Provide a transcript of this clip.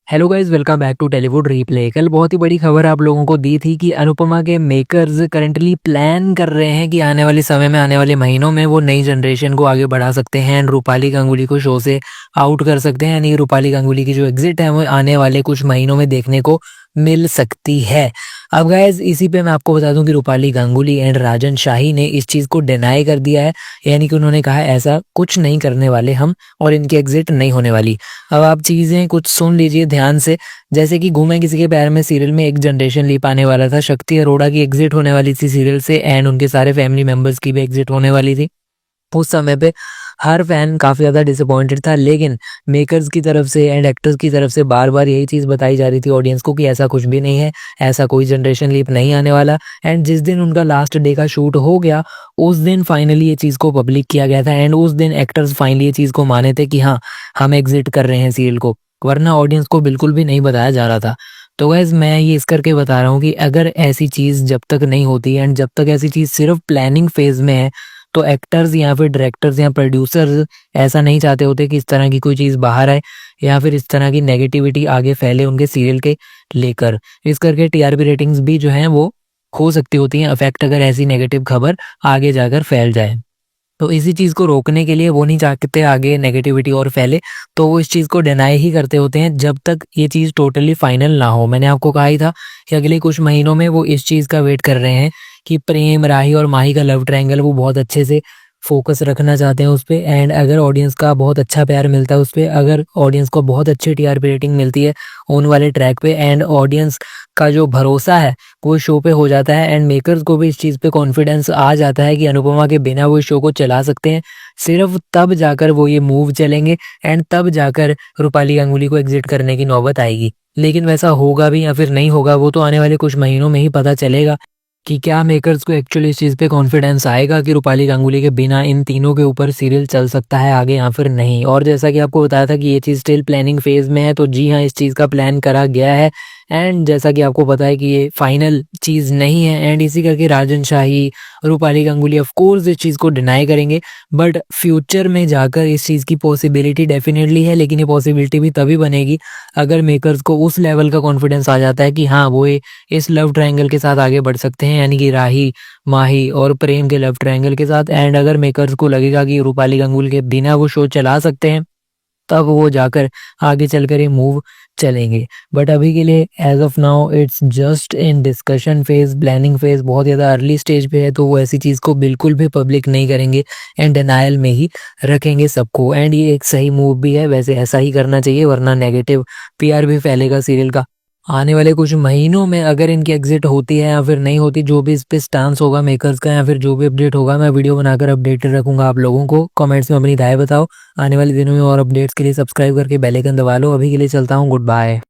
Hello guys, welcome back to Tollywood replay. कल बहुत ही बड़ी खबर आप लोगों को दी थी कि अनुपमा के मेकर्स करंटली प्लान कर रहे हैं कि आने वाले समय में, आने वाले महीनों में वो नई जनरेशन को आगे बढ़ा सकते हैं एंड रूपाली गांगुली को शो से आउट कर सकते हैं। यानी रूपाली गांगुली की जो एग्जिट है वो आने वाले कुछ महीनों में देखने को मिल सकती है। अब गाइस, इसी पे मैं आपको बता दूं कि रूपाली गांगुली एंड राजन शाही ने इस चीज़ को डिनाई कर दिया है। यानी कि उन्होंने कहा ऐसा कुछ नहीं करने वाले हम, और इनकी एग्जिट नहीं होने वाली। अब आप चीज़ें कुछ सुन लीजिए ध्यान से। जैसे कि घूमे किसी के पैर में सीरियल में एक जनरेशन लीप आने वाला था, शक्ति अरोड़ा की एग्जिट होने वाली थी सीरियल से एंड उनके सारे फैमिली मेंबर्स की भी एग्जिट होने वाली थी। उस समय पे हर फैन काफ़ी ज़्यादा डिसअपॉइंटेड था, लेकिन मेकर्स की तरफ से एंड एक्टर्स की तरफ से बार बार यही चीज़ बताई जा रही थी ऑडियंस को कि ऐसा कुछ भी नहीं है, ऐसा कोई जनरेशन लीप नहीं आने वाला। एंड जिस दिन उनका लास्ट डे का शूट हो गया, उस दिन फाइनली ये चीज़ को पब्लिक किया गया था एंड उस दिन एक्टर्स फाइनली ये चीज़ को माने थे कि हाँ, हम एग्जिट कर रहे हैं सीरियल को, वरना ऑडियंस को बिल्कुल भी नहीं बताया जा रहा था। तो गैस, मैं ये इस करके बता रहा हूँ कि अगर ऐसी चीज़ जब तक नहीं होती एंड जब तक ऐसी चीज़ सिर्फ प्लानिंग फेज में है, तो एक्टर्स या फिर डायरेक्टर्स या प्रोड्यूसर्स ऐसा नहीं चाहते होते कि इस तरह की कोई चीज़ बाहर आए या फिर इस तरह की नेगेटिविटी आगे फैले उनके सीरियल के लेकर। इस करके टीआरपी रेटिंग्स भी जो हैं वो हो सकती होती हैं अफेक्ट, अगर ऐसी नेगेटिव खबर आगे जाकर फैल जाए। तो इसी चीज़ को रोकने के लिए वो नहीं चाहते आगे नेगेटिविटी और फैले, तो वो इस चीज़ को डिनाई ही करते होते हैं जब तक ये चीज़ टोटली फाइनल ना हो। मैंने आपको कहा ही था कि अगले कुछ महीनों में वो इस चीज़ का वेट कर रहे हैं कि प्रेम, राही और माही का लव ट्रायंगल वो बहुत अच्छे से फोकस रखना चाहते हैं उस पे। एंड अगर ऑडियंस का बहुत अच्छा प्यार मिलता है उस पे, अगर ऑडियंस को बहुत अच्छी टीआरपी रेटिंग मिलती है उन वाले ट्रैक पे एंड ऑडियंस का जो भरोसा है वो शो पे हो जाता है एंड मेकर्स को भी इस चीज़ पे कॉन्फिडेंस आ जाता है कि अनुपमा के बिना वो शो को चला सकते हैं, सिर्फ तब जाकर वो ये मूव चलेंगे एंड तब जाकर रूपाली गांगुली को एग्जिट करने की नौबत आएगी। लेकिन वैसा होगा भी या फिर नहीं होगा, वो तो आने वाले कुछ महीनों में ही पता चलेगा कि क्या मेकर्स को एक्चुअली इस चीज़ पे कॉन्फिडेंस आएगा कि रूपाली गांगुली के बिना इन तीनों के ऊपर सीरियल चल सकता है आगे या फिर नहीं। और जैसा कि आपको बताया था कि ये चीज़ स्टिल प्लानिंग फेज में है, तो जी हाँ, इस चीज़ का प्लान करा गया है एंड जैसा कि आपको पता है कि ये फाइनल चीज़ नहीं है। एंड इसी करके राजन शाही, रूपाली गांगुली ऑफ कोर्स इस चीज़ को डिनाई करेंगे, बट फ्यूचर में जाकर इस चीज़ की पॉसिबिलिटी डेफिनेटली है। लेकिन ये पॉसिबिलिटी भी तभी बनेगी अगर मेकर्स को उस लेवल का कॉन्फिडेंस आ जाता है कि हाँ, वो इस लव ट्रायंगल के साथ आगे बढ़ सकते हैं, यानी कि राही, माही और प्रेम के लव ट्रायंगल के साथ। एंड अगर मेकर्स को लगेगा कि रूपाली गांगुली के बिना वो शो चला सकते हैं, तब वो जाकर आगे चलकर ये मूव चलेंगे। बट अभी के लिए as of now it's just in discussion phase, planning phase, बहुत ज़्यादा अर्ली स्टेज पे है, तो वो ऐसी चीज़ को बिल्कुल भी पब्लिक नहीं करेंगे एंड डिनायल में ही रखेंगे सबको। एंड ये एक सही मूव भी है, वैसे ऐसा ही करना चाहिए, वरना नेगेटिव पीआर भी फैलेगा सीरियल का। आने वाले कुछ महीनों में अगर इनकी एग्जिट होती है या फिर नहीं होती, जो भी इस पे स्टांस होगा मेकर्स का या फिर जो भी अपडेट होगा, मैं वीडियो बनाकर अपडेटेड रखूंगा आप लोगों को। कमेंट्स में अपनी राय बताओ। आने वाले दिनों में और अपडेट्स के लिए सब्सक्राइब करके बेल आइकन दबा लो। अभी के लिए चलता हूँ, गुड बाय।